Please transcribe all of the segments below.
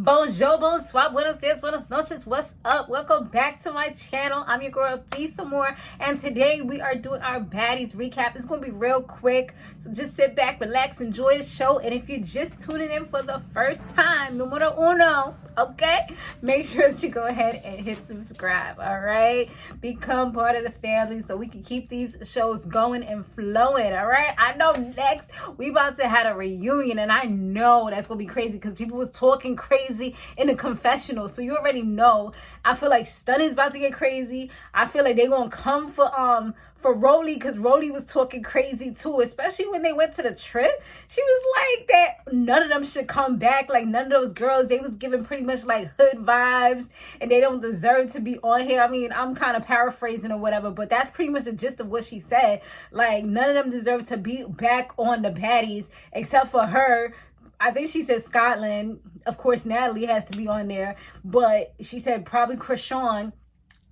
Bonjour, bonsoir, buenos dias, buenas noches, what's up? Welcome back to my channel. I'm your girl, D some more, and today we are doing our Baddies recap. It's going to be real quick, so just sit back, relax, enjoy the show, and if you're just tuning in for the first time, numero uno, okay? Make sure that you go ahead and hit subscribe, all right? Become part of the family so we can keep these shows going and flowing, all right? I know next we about to have a reunion, and I know that's going to be crazy because people was talking crazy in the confessional, so you already know. I feel like Stunna's about to get crazy. I feel like they gonna come for Rolly, because Rolly was talking crazy too, especially when they went to the trip. She was like that none of them should come back, like none of those girls, they was giving pretty much like hood vibes and they don't deserve to be on here. I mean, I'm kind of paraphrasing or whatever, but that's pretty much the gist of what she said. Like none of them deserve to be back on the Baddies except for her. I think she said Scotland. Of course, Natalie has to be on there. But she said probably Krishan.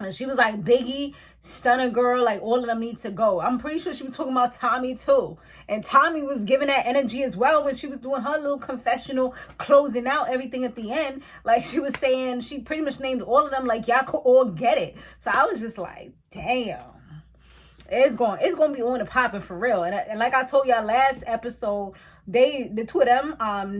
And she was like, Biggie, Stunna girl, like all of them need to go. I'm pretty sure she was talking about Tommy too. And Tommy was giving that energy as well when she was doing her little confessional, closing out everything at the end. Like she was saying, she pretty much named all of them like y'all could all get it. So I was just like, damn. It's going to be on and popping for real. And like I told y'all last episode, the two of them,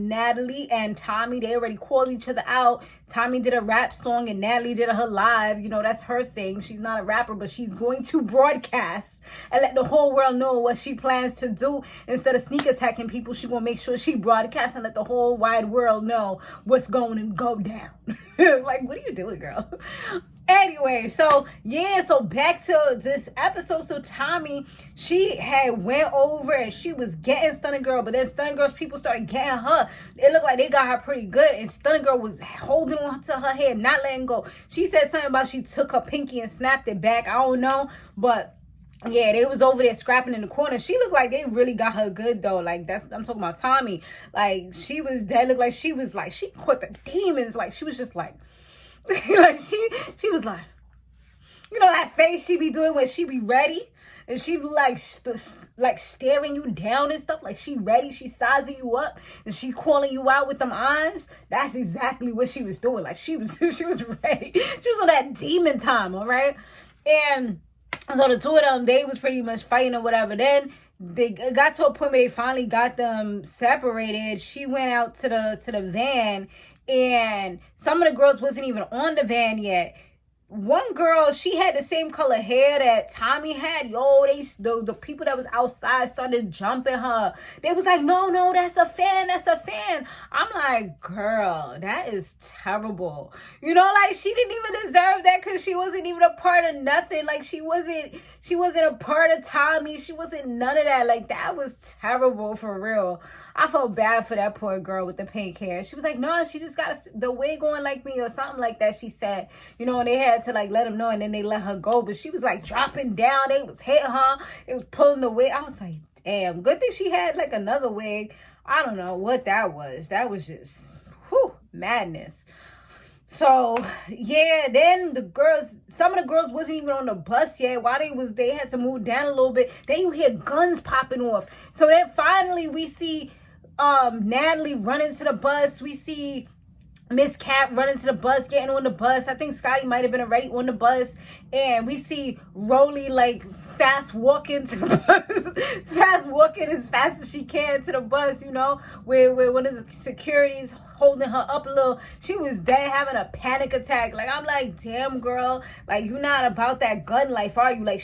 Natalie and Tommy, they already called each other out. Tommy did a rap song and Natalie did her live. You know, that's her thing. She's not a rapper, but she's going to broadcast and let the whole world know what she plans to do. Instead of sneak attacking people, she's going to make sure she broadcasts and let the whole wide world know what's going to go down. Like, what are you doing, girl? Anyway, so yeah, so back to this episode. So Tommy, she had went over and she was getting Stunna Girl, but then Stunna Girl's people started getting her. It looked like they got her pretty good, and Stunna Girl was holding on to her head, not letting go. She said something about she took her pinky and snapped it back. I don't know, but yeah, they was over there scrapping in the corner. She looked like they really got her good though. Like I'm talking about Tommy. Like she was dead. Looked like she was like, she caught the demons. Like she was just like, like she was like, you know that face she be doing when she be ready and she be like like staring you down and stuff, like she ready, she sizing you up and she calling you out with them eyes. That's exactly what she was doing. Like she was ready. She was on that demon time, all right? And so the two of them, they was pretty much fighting or whatever. Then they got to a point where they finally got them separated. She went out to the van, and some of the girls wasn't even on the van yet. One girl, she had the same color hair that Tommy had. Yo, the people that was outside started jumping her. They was like, no, that's a fan, that's a fan. I'm like, girl, that is terrible. You know, like she didn't even deserve that because she wasn't even a part of nothing. Like she wasn't a part of Tommy. She wasn't none of that. Like that was terrible for real. I felt bad for that poor girl with the pink hair. She was like, no, she just got the wig on like me or something like that, she said. You know, and they had to like let them know, and then they let her go. But she was like dropping down. They was hitting her. It was pulling the wig. I was like, damn. Good thing she had like another wig. I don't know what that was. That was just, whew, madness. So yeah, then some of the girls wasn't even on the bus yet. While they had to move down a little bit. Then you hear guns popping off. So then finally we see Natalie running to the bus. We see Miss Cap running to the bus, getting on the bus. I think Scotty might have been already on the bus. And we see Rolly like fast walking to the bus. Fast walking as fast as she can to the bus, you know, where one of the securities holding her up a little. She was dead, having a panic attack. Like I'm like, damn girl, like you're not about that gun life, are you? Like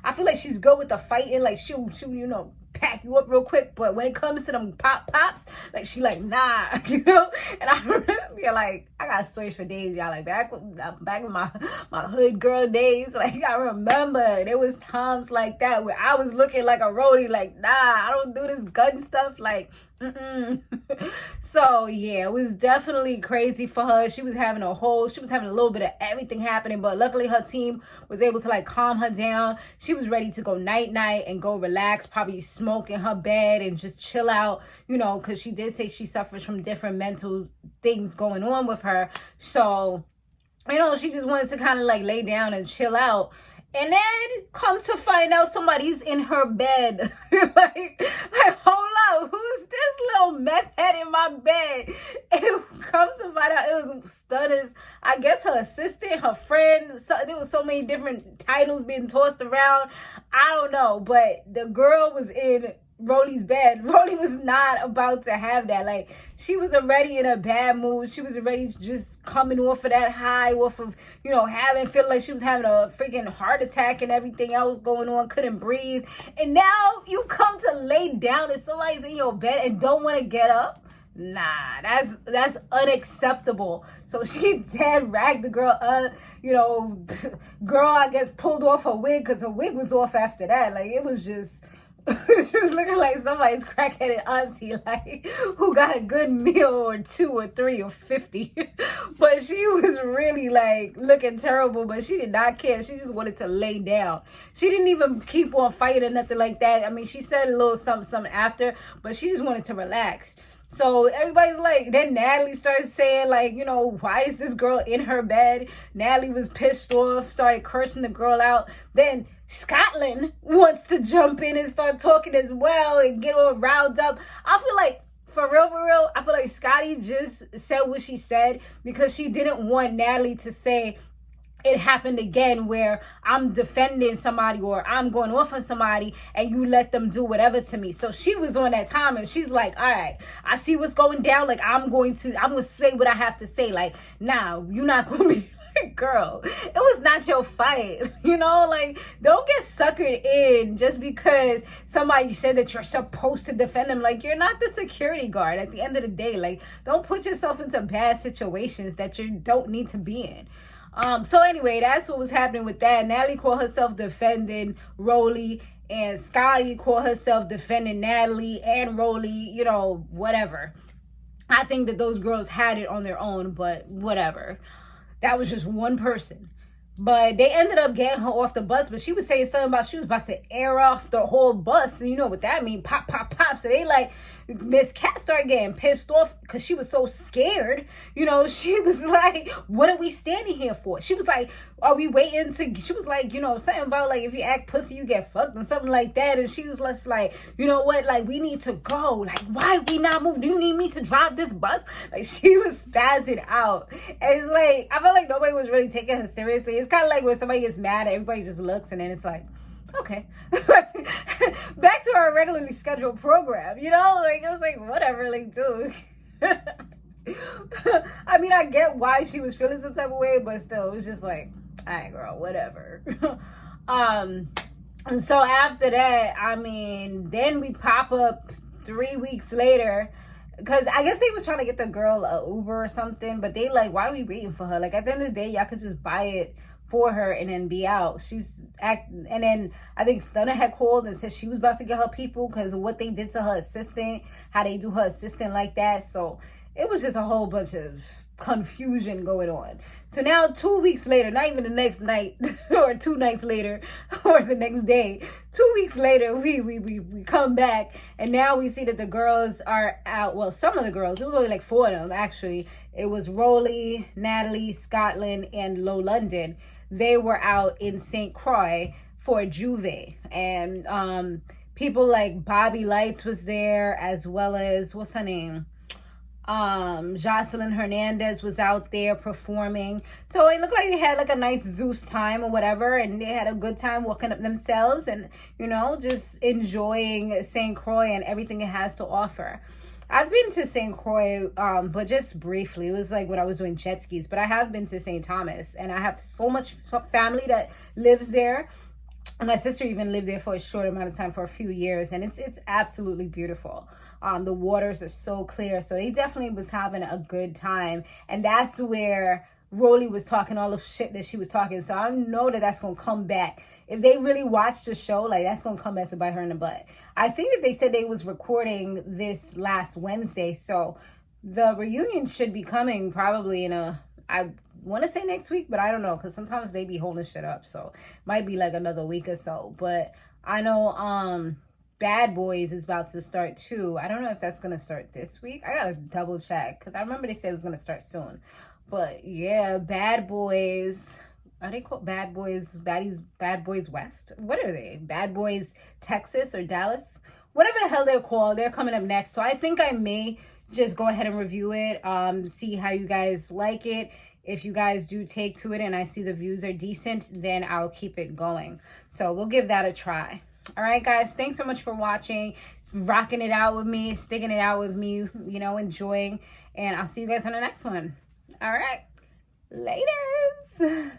I feel like she's good with the fighting. Like she'll you know, pack you up real quick, but when it comes to them pops, like she like, nah, you know. And I remember, like, I got stories for days, y'all. Like back with my hood girl days, like I remember there was times like that where I was looking like a roadie, like, nah, I don't do this gun stuff, like So yeah, it was definitely crazy for her. She was having a little bit of everything happening, but luckily her team was able to like calm her down. She was ready to go night and go relax, probably smoke in her bed and just chill out, you know, because she did say she suffers from different mental things going on with her. So, you know, she just wanted to kind of like lay down and chill out. And then come to find out somebody's in her bed. like, hold up, who's this little meth head in my bed? And comes to find out it was Stunna's, I guess her assistant, her friend. So, there was so many different titles being tossed around. I don't know, but the girl was in Rolly's bed. Rolly was not about to have that. Like, she was already in a bad mood. She was already just coming off of that high, off of, feel like she was having a freaking heart attack and everything else going on, couldn't breathe. And now you come to lay down and somebody's in your bed and don't want to get up. Nah, that's unacceptable. So she dead ragged the girl up, girl, I guess, pulled off her wig because her wig was off after that. Like, it was just, she was looking like somebody's crackheaded auntie, like, who got a good meal or 2 or 3 or 50. But she was really, like, looking terrible, but she did not care. She just wanted to lay down. She didn't even keep on fighting or nothing like that. I mean, she said a little something after, but she just wanted to relax. So everybody's like, then Natalie started saying, like, why is this girl in her bed? Natalie was pissed off, started cursing the girl out. Then Scotland wants to jump in and start talking as well and get all riled up. I feel like, for real, I feel like Scotty just said what she said because she didn't want Natalie to say it happened again where I'm defending somebody or I'm going off on somebody and you let them do whatever to me. So she was on that time and she's like, all right, I see what's going down. Like, I'm going to say what I have to say. Like, nah, you're not going to be like, girl, it was not your fight. Like, don't get suckered in just because somebody said that you're supposed to defend them. Like, you're not the security guard at the end of the day. Like, don't put yourself into bad situations that you don't need to be in. So anyway, that's what was happening with that. Natalie called herself defending Rolly, and Scotty called herself defending Natalie and Rolly, whatever. I think that those girls had it on their own, but whatever. That was just one person. But they ended up getting her off the bus, but she was saying something about she was about to air off the whole bus. And you know what that means, pop, pop, pop. So they Miss Cat started getting pissed off because she was so scared. She was like, what are we standing here for? She was like, are we waiting she was like, something about like, if you act pussy, you get fucked and something like that. And she was just like, you know what? Like, we need to go. Like, why we not move? Do you need me to drive this bus? Like, she was spazzing out. And it's like, I feel like nobody was really taking her seriously. It's kind of like when somebody gets mad, everybody just looks and then it's like, okay. Back to our regularly scheduled program, like, it was like, whatever, like, dude. I mean, I get why she was feeling some type of way, but still, it was just like, all right, girl, whatever. And so after that, I mean, then we pop up 3 weeks later, because I guess they was trying to get the girl a Uber or something, but they like, why are we waiting for her? Like, at the end of the day, y'all could just buy it for her and then be out. And then I think Stunna had called and said she was about to get her people because of what they did to her assistant, how they do her assistant like that. So it was just a whole bunch of confusion going on. So now 2 weeks later, not even the next night or 2 nights later or the next day, 2 weeks later, we come back and now we see that the girls are out. Well, some of the girls, it was only like 4 of them actually. It was Rolly, Natalie, Scotland, and Low London. They were out in St. Croix for Juve. And people like Bobby Lights was there, as well as, what's her name? Jocelyn Hernandez was out there performing. So it looked like they had like a nice Zeus time or whatever, and they had a good time walking up themselves and, just enjoying St. Croix and everything it has to offer. I've been to St. Croix, but just briefly. It was like when I was doing jet skis, but I have been to St. Thomas, and I have so much family that lives there. My sister even lived there for a short amount of time, for a few years, and it's absolutely beautiful. The waters are so clear, so they definitely was having a good time, and that's where Rolly was talking all the shit that she was talking. So I know that that's gonna come back. If they really watch the show, like, that's gonna come back to bite her in the butt. I think that they said they was recording this last Wednesday, so the reunion should be coming probably I want to say next week, but I don't know, because sometimes they be holding shit up, so might be like another week or so. But I know Bad Boys is about to start too. I don't know if that's gonna start this week. I gotta double check, because I remember they said it was gonna start soon. But yeah, Bad Boys, are they called Bad Boys, Bad Boys West? What are they? Bad Boys Texas or Dallas? Whatever the hell they're called, they're coming up next. So I think I may just go ahead and review it. See how you guys like it. If you guys do take to it and I see the views are decent, then I'll keep it going. So we'll give that a try. All right, guys, thanks so much for watching, rocking it out with me, sticking it out with me, you know, enjoying. And I'll see you guys on the next one. All right, laters.